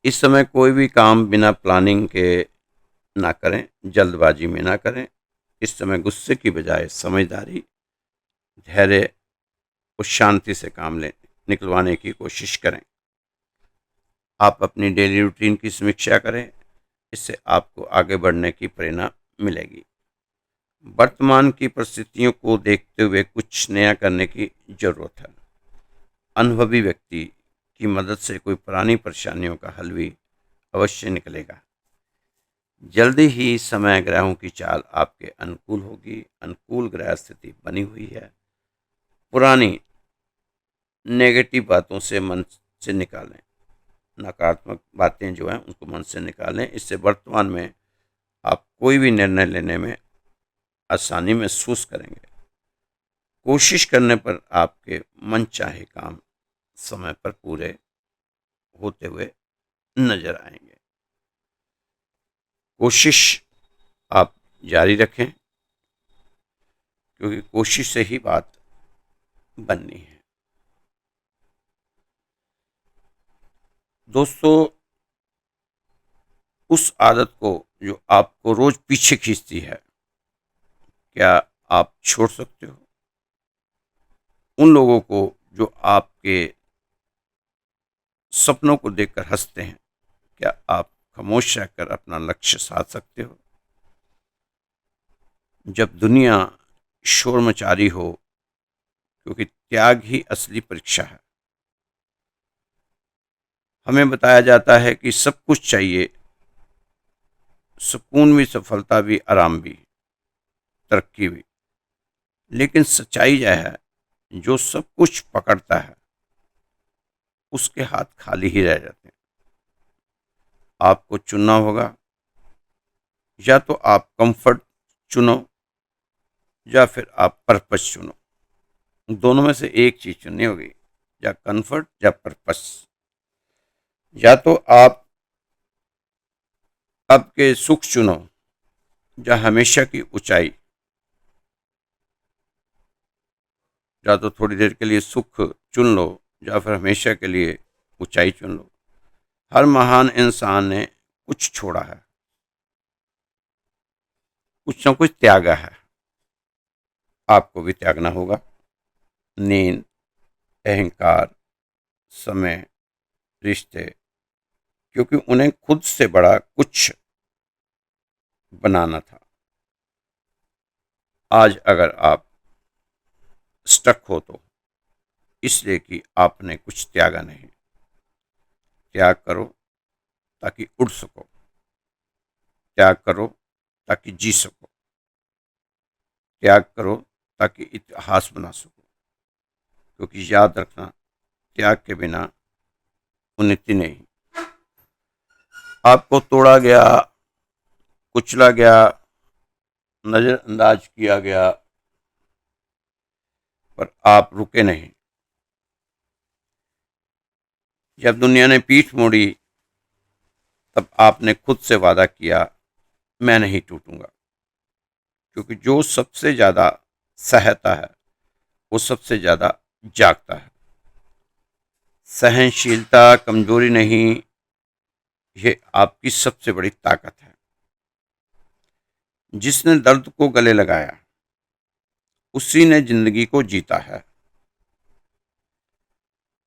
इस समय कोई भी काम बिना प्लानिंग के ना करें, जल्दबाजी में ना करें। इस समय गुस्से की बजाय समझदारी, धैर्य और शांति से काम लें निकलवाने की कोशिश करें। आप अपनी डेली रूटीन की समीक्षा करें, इससे आपको आगे बढ़ने की प्रेरणा मिलेगी। वर्तमान की परिस्थितियों को देखते हुए कुछ नया करने की जरूरत है। अनुभवी व्यक्ति की मदद से कोई पुरानी परेशानियों का हल भी अवश्य निकलेगा। जल्दी ही समय ग्रहों की चाल आपके अनुकूल होगी। अनुकूल ग्रह स्थिति बनी हुई है। पुरानी नेगेटिव बातों से मन से निकालें। नकारात्मक बातें जो हैं उनको मन से निकालें। इससे वर्तमान में आप कोई भी निर्णय लेने में आसानी महसूस करेंगे। कोशिश करने पर आपके मन चाहे काम समय पर पूरे होते हुए नजर आएंगे। कोशिश आप जारी रखें, क्योंकि कोशिश से ही बात बननी है। दोस्तों, उस आदत को जो आपको रोज पीछे खींचती है, क्या आप छोड़ सकते हो? उन लोगों को जो आपके सपनों को देखकर हंसते हैं, क्या आप खामोश रहकर अपना लक्ष्य साध सकते हो? जब दुनिया शोर मचा रही हो, क्योंकि त्याग ही असली परीक्षा है। हमें बताया जाता है कि सब कुछ चाहिए, सुकून भी, सफलता भी, आराम भी, तरक्की भी। लेकिन सच्चाई यह है, जो सब कुछ पकड़ता है उसके हाथ खाली ही रह जाते हैं। आपको चुनना होगा, या तो आप कंफर्ट चुनो या फिर आप पर्पस चुनो। दोनों में से एक चीज चुननी होगी, या कंफर्ट या पर्पस। या तो आप आपके सुख चुनो या हमेशा की ऊंचाई, या तो थोड़ी देर के लिए सुख चुन लो या फिर हमेशा के लिए ऊंचाई चुन लो। हर महान इंसान ने कुछ छोड़ा है, कुछ न कुछ त्यागा है। आपको भी त्यागना होगा। नींद, अहंकार, समय, रिश्ते, क्योंकि उन्हें खुद से बड़ा कुछ बनाना था। आज अगर आप स्टक हो तो इसलिए कि आपने कुछ त्यागा नहीं। त्याग करो ताकि उड़ सको, त्याग करो ताकि जी सको, त्याग करो ताकि इतिहास बना सको। क्योंकि याद रखना, त्याग के बिना उन्नति नहीं। आपको तोड़ा गया, कुचला गया, नजरअंदाज किया गया, पर आप रुके नहीं। जब दुनिया ने पीठ मोड़ी तब आपने खुद से वादा किया, मैं नहीं टूटूंगा। क्योंकि जो सबसे ज्यादा सहता है वो सबसे ज्यादा जागता है। सहनशीलता कमजोरी नहीं, ये आपकी सबसे बड़ी ताकत है। जिसने दर्द को गले लगाया उसी ने जिंदगी को जीता है।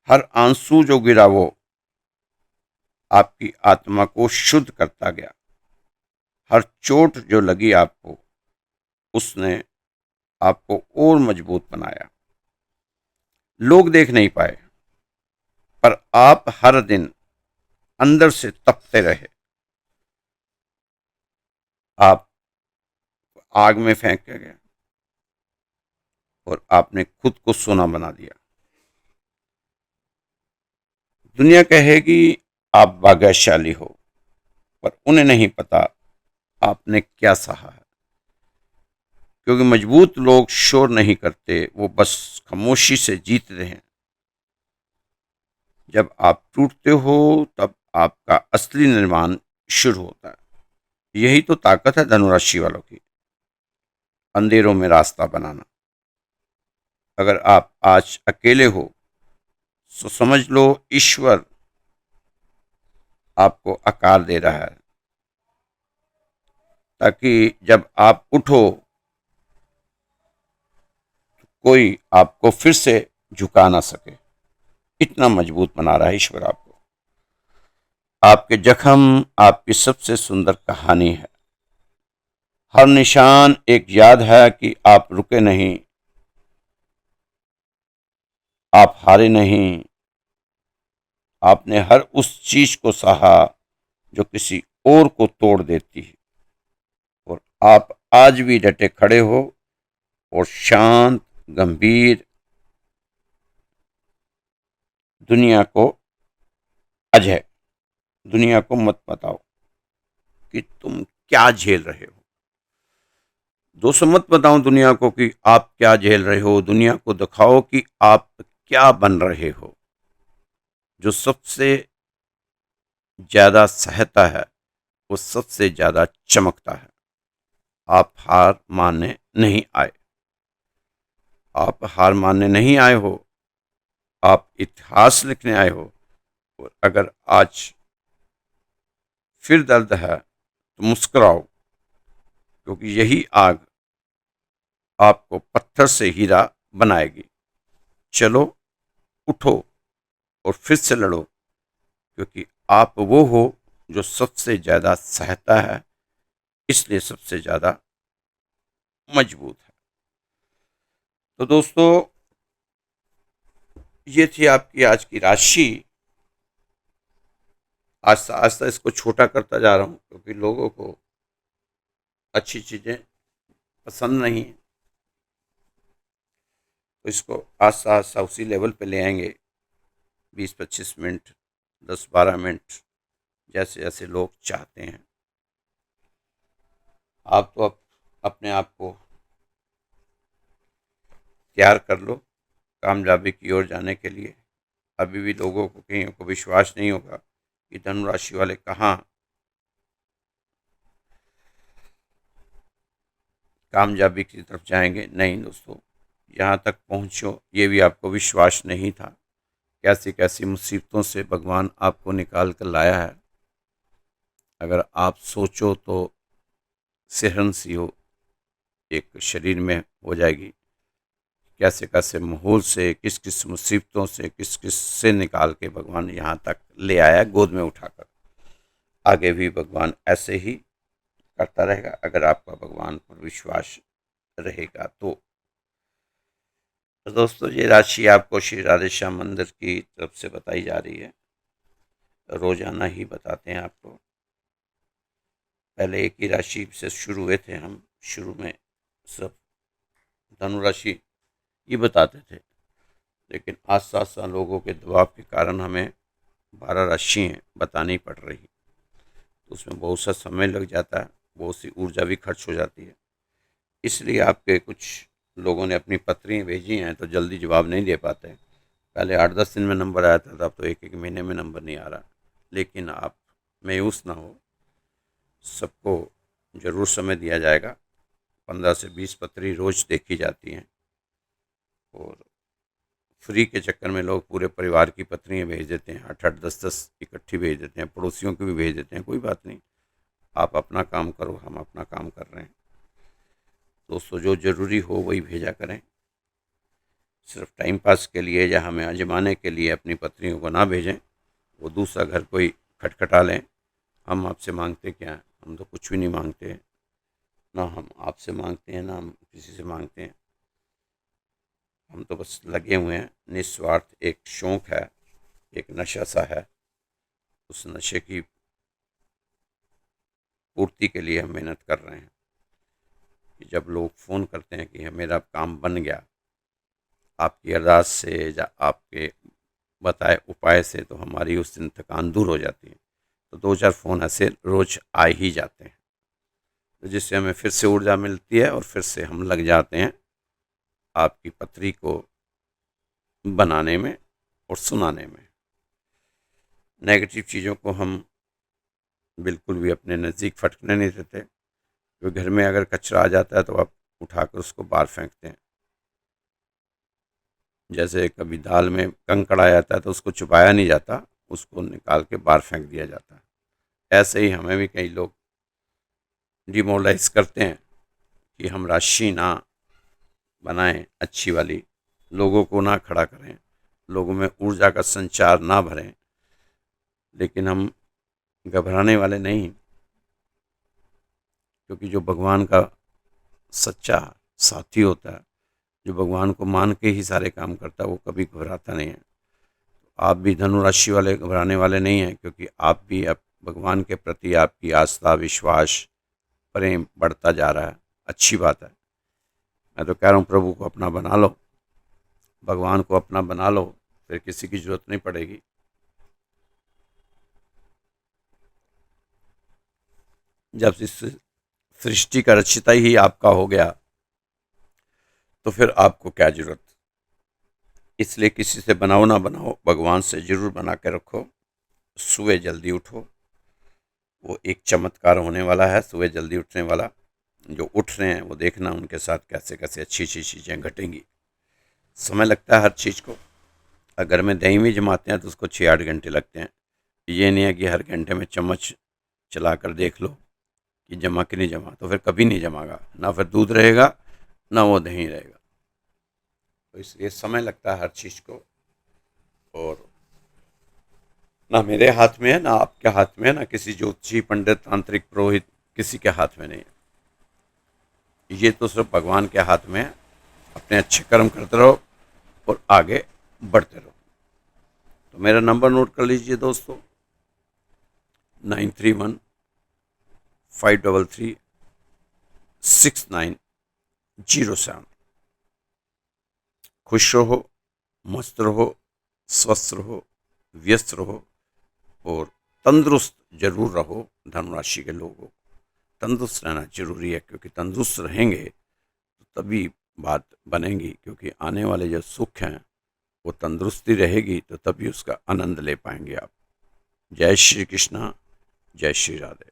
हर आंसू जो गिरा वो आपकी आत्मा को शुद्ध करता गया। हर चोट जो लगी आपको उसने आपको और मजबूत बनाया। लोग देख नहीं पाए पर आप हर दिन अंदर से तपते रहे। आप आग में फेंक के गए और आपने खुद को सोना बना दिया। दुनिया कहेगी आप भाग्यशाली हो, पर उन्हें नहीं पता आपने क्या सहा है। क्योंकि मजबूत लोग शोर नहीं करते, वो बस खामोशी से जीतते हैं। जब आप टूटते हो तब आपका असली निर्माण शुरू होता है। यही तो ताकत है धनुराशि वालों की, अंधेरों में रास्ता बनाना। अगर आप आज अकेले हो तो समझ लो ईश्वर आपको आकार दे रहा है, ताकि जब आप उठो कोई आपको फिर से झुका ना सके। इतना मजबूत बना रहा है ईश्वर आपको। आपके जख्म आपकी सबसे सुंदर कहानी है। हर निशान एक याद है कि आप रुके नहीं, आप हारे नहीं। आपने हर उस चीज को सहा जो किसी और को तोड़ देती है, और आप आज भी डटे खड़े हो और शांत गंभीर दुनिया को अजय दुनिया को मत बताओ कि तुम क्या झेल रहे हो। दोस्तों, मत बताओ दुनिया को कि आप क्या झेल रहे हो। दुनिया को दिखाओ कि आप क्या बन रहे हो। जो सबसे ज्यादा सहता है वो सबसे ज्यादा चमकता है। आप हार मानने नहीं आए। आप हार मानने नहीं आए हो, आप इतिहास लिखने आए हो। और अगर आज फिर दर्द है तो मुस्कुराओ, क्योंकि यही आग आपको पत्थर से हीरा बनाएगी। चलो, उठो और फिर से लड़ो, क्योंकि आप वो हो जो सबसे ज्यादा सहता है, इसलिए सबसे ज्यादा मजबूत है। तो दोस्तों, ये थी आपकी आज की राशि। आस्ता आस्ता इसको छोटा करता जा रहा हूँ, क्योंकि लोगों को अच्छी चीजें पसंद नहीं है। तो इसको आस्ता आस्ता उसी लेवल पे ले आएंगे, 20-25 मिनट, 10-12 मिनट, जैसे जैसे लोग चाहते हैं। आप तो अपने आप को तैयार कर लो कामयाबी की ओर जाने के लिए। अभी भी लोगों को कहीं को विश्वास नहीं होगा कि धनु राशि वाले कहाँ कामयाबी की तरफ जाएंगे? नहीं दोस्तों, यहाँ तक पहुँचो ये भी आपको विश्वास नहीं था। कैसी कैसी मुसीबतों से भगवान आपको निकाल कर लाया है। अगर आप सोचो तो सिहरन सी हो एक शरीर में हो जाएगी। कैसे कैसे माहौल से, किस किस मुसीबतों से, किस किस से निकाल के भगवान यहाँ तक ले आया गोद में उठाकर। आगे भी भगवान ऐसे ही करता रहेगा अगर आपका भगवान पर विश्वास रहेगा तो। दोस्तों, ये राशि आपको श्री राधे श्याम मंदिर की तरफ से बताई जा रही है। रोजाना ही बताते हैं आपको। पहले एक ही राशि से शुरू हुए थे हम, शुरू में सब धनु राशि ये बताते थे, लेकिन आज साथ साथ लोगों के दबाव के कारण हमें 12 राशियाँ बतानी पड़ रही। तो उसमें बहुत सा समय लग जाता है, बहुत सी ऊर्जा भी खर्च हो जाती है। इसलिए आपके कुछ लोगों ने अपनी पत्रियाँ भेजी हैं तो जल्दी जवाब नहीं दे पाते। पहले 8-10 दिन में नंबर आया था, अब तो एक एक महीने में नंबर नहीं आ रहा। लेकिन आप मायूस ना हो, सबको ज़रूर समय दिया जाएगा। 15 से 20 पत्री रोज़ देखी जाती हैं और फ्री के चक्कर में लोग पूरे परिवार की पत्रियाँ भेज देते हैं, 8-8 10-10 इकट्ठी भेज देते हैं, पड़ोसियों की भी भेज देते हैं। कोई बात नहीं, आप अपना काम करो, हम अपना काम कर रहे हैं। दोस्तों, जो ज़रूरी हो वही भेजा करें। सिर्फ टाइम पास के लिए या हमें आजमाने के लिए अपनी पत्नियों को ना भेजें। वो दूसरा घर कोई खटखटा लें। हम आपसे मांगते क्या हैं? हम तो कुछ भी नहीं मांगते हैं। ना हम आपसे मांगते हैं, ना हम किसी से मांगते हैं। हम तो बस लगे हुए हैं निस्वार्थ। एक शौक़ है, एक नशा सा है। उस नशे की पूर्ति के लिए हम मेहनत कर रहे हैं। जब लोग फ़ोन करते हैं कि मेरा काम बन गया आपकी अरदास से या आपके बताए उपाय से, तो हमारी उस दिन थकान दूर हो जाती है। तो 2-4 फ़ोन ऐसे रोज़ आ ही जाते हैं, तो जिससे हमें फिर से ऊर्जा मिलती है और फिर से हम लग जाते हैं आपकी पत्री को बनाने में और सुनाने में। नेगेटिव चीज़ों को हम बिल्कुल भी अपने नज़दीक फटकने नहीं देते। क्योंकि घर में अगर कचरा आ जाता है तो आप उठाकर उसको बाहर फेंकते हैं। जैसे कभी दाल में कंकड़ आ जाता है तो उसको छुपाया नहीं जाता, उसको निकाल के बाहर फेंक दिया जाता है। ऐसे ही हमें भी कई लोग डिमोरलाइज करते हैं कि हम राशि ना बनाएं अच्छी वाली, लोगों को ना खड़ा करें, लोगों में ऊर्जा का संचार ना भरें। लेकिन हम घबराने वाले नहीं, क्योंकि जो भगवान का सच्चा साथी होता है, जो भगवान को मान के ही सारे काम करता है, वो कभी घबराता नहीं है। आप भी धनु राशि वाले घबराने वाले नहीं हैं, क्योंकि आप भी अब भगवान के प्रति आपकी आस्था, विश्वास, प्रेम बढ़ता जा रहा है। अच्छी बात है। मैं तो कह रहा हूँ प्रभु को अपना बना लो, भगवान को अपना बना लो, फिर किसी की जरूरत नहीं पड़ेगी। जब इस सृष्टि का रचयिता ही आपका हो गया तो फिर आपको क्या जरूरत। इसलिए किसी से बनाओ ना बनाओ, भगवान से जरूर बना के रखो। सुबह जल्दी उठो, वो एक चमत्कार होने वाला है सुबह जल्दी उठने वाला। जो उठ रहे हैं वो देखना उनके साथ कैसे कैसे अच्छी अच्छी चीज़ें घटेंगी। समय लगता है हर चीज़ को। अगर में दही भी जमाते हैं तो उसको 6-8 घंटे लगते हैं। ये नहीं है कि हर घंटे में चम्मच चला कर देख लो कि जमा कि नहीं जमा, तो फिर कभी नहीं जमागा, ना फिर दूध रहेगा ना वो दही रहेगा। तो इसलिए समय लगता है हर चीज़ को, और ना मेरे हाथ में है, ना आपके हाथ में है, ना किसी ज्योतिषी पंडित तांत्रिक पुरोहित किसी के हाथ में नहीं है। ये तो सिर्फ भगवान के हाथ में है। अपने अच्छे कर्म करते रहो और आगे बढ़ते रहो। तो मेरा नंबर नोट कर लीजिए दोस्तों, 9315336907। खुश रहो, मस्त रहो, स्वस्थ रहो, व्यस्त रहो और तंदुरुस्त जरूर रहो। धनुराशि के लोगों को तंदुरुस्त रहना जरूरी है, क्योंकि तंदुरुस्त रहेंगे तो तभी बात बनेगी। क्योंकि आने वाले जो सुख हैं वो तंदुरुस्ती रहेगी तो तभी उसका आनंद ले पाएंगे आप। जय श्री कृष्णा, जय श्री राधे।